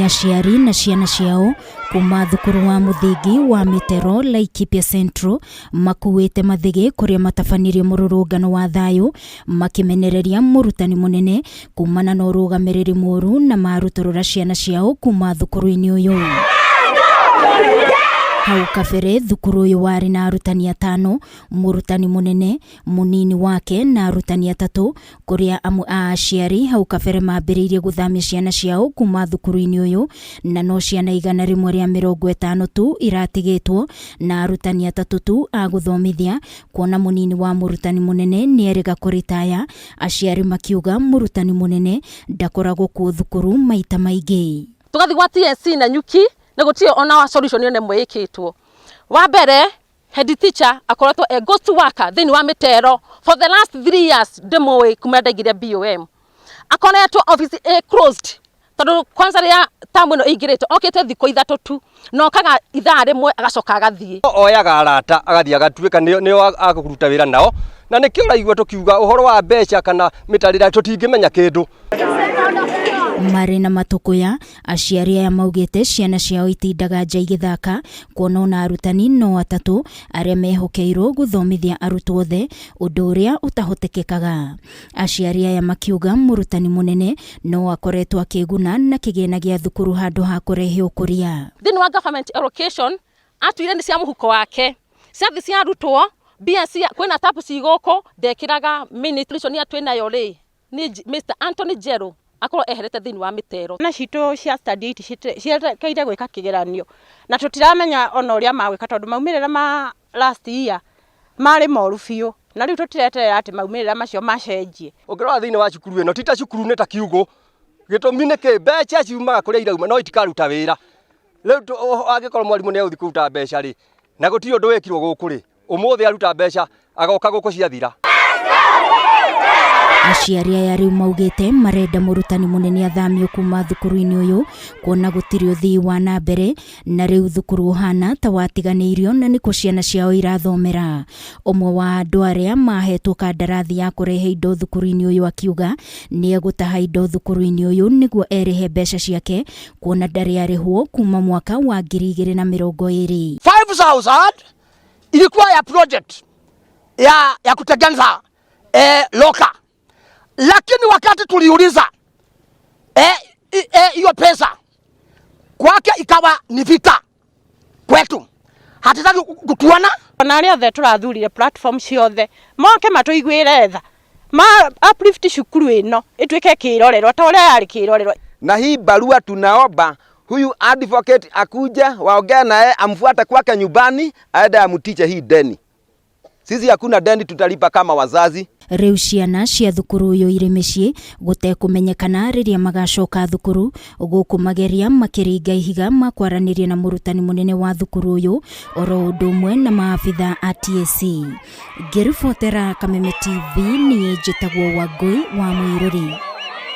aciari na ciana ciao kuma thukuru wa muthingi wa Mitero Laikipia Central makuite mathigi kuria matabanirie mururungano wa thayu makimenereria murutani munene kumana na urugamiriri moru na marutorora ciana ciao kuma thukuru-ini uyu. Hau kabere thukuru uyu wari na arutani 5, murutani munene, munini wake na arutani 3 kuria amu aciari hau kabere mambiririe guthamia ciana ciao kuma thukuru-ini uyu na no ciana 150 tu iratigitwo na arutani 3 tu a guthomithia kuona munini wa murutani munene ni erega kuritaya. Aciari makiuga murutani munene ndakoragwo ku thukuru maita maingi. Tugathi gwa TSC na nyuki na gutio ona wa solution yone mwekitwo. Wa mbere head teacher akoretwo a ghost worker thini wa Mitero for the last 3 years demowe kumendagire BOM. Akoretwo office closed tondu kwanza ria tamu no igirite okete thiko 3 tu no kaga ithaa rimwe agacoka agathie oyaga arata agathie agatuika nio akuruta wira nao na nikio raigwa tukiuga uhoro wa mbeca kana mitarira tutingimenya kindu. Marina Matukuya aciari aya maugite ciana ciao itindaga nja igithaka kuona ona arutani no 3 aria mehokeirwo guthomithia arutwo othe undu uria utahotekekaga. Aciari aya makiuga murutani munene no akoretwo akiguna na kigena gia thukuru handu ha kurehe ukuria. Thini wa government allocation atuire ni cia muhuko wake ciathi cia arutwo BSc kwina tapu cigoko ndekiraga ministration ya twinayo ri ni Mr Anthony Jero akoro eherete thini wa Mitero na cito cia study ciatekeire gwika kigeranio na tutiramenya ona uria magwika tondu maumirira ma last year mari moru biu na riu tutireterera ati maumirira macio macenjie. Ongera thini wa cukuru eno tita cukuru ne ta kiugo gitumine ke mbeca ciumaga kuria irauma no itikaruta wira riu agikorwo mwarimu ne uthi kuruta mbeca ri na gutiri undu wekirwo guku ri umuthi aruta mbeca agoka guku ciathira. Aciari aya riu maugite marenda murutani munene athamio kuma thukuru-ini uyu kuona gutiri uthii wa na mbere na riu thukuru uhana ta watiganiirio na niko ciana ciao irathomera. Omwe wa andu aria mahetwo kandarathi ya kurehe indo thukuru-ini uyu akiuga ni egutaha indo thukuru-ini uyu niguo erihe mbeca ciake kuona ndari arihwo kuma mwaka wa 2020. 5,000 ilikuwa ya project ya kutengeneza loka. Lakini wakati tuliuliza hiyo pesa kwake ikawa ni vita kwetu. Hatitaki kutuona na ria the turathurire platform ciothe moke matuigwire tha ma uplift shukuru ino itwike kirorerwa ta uria yari kirorerwa. Na hii barua tunaomba huyu advocate akuja waongea naye amfuate kwake nyumbani aende amutiche hii deni. Sisi hakuna deni tutalipa kama wazazi. Riu ciana cia thukuru uyu iri micii gutekumenyekana riria magacoka thukuru guku mageria makiringa ihiga makwaraniria na murutani munene wa thukuru uyu oro undu umwe na maabitha a TSC. Ngiribotera Kameme TV ni njitagwo Wangui wa Muiruri.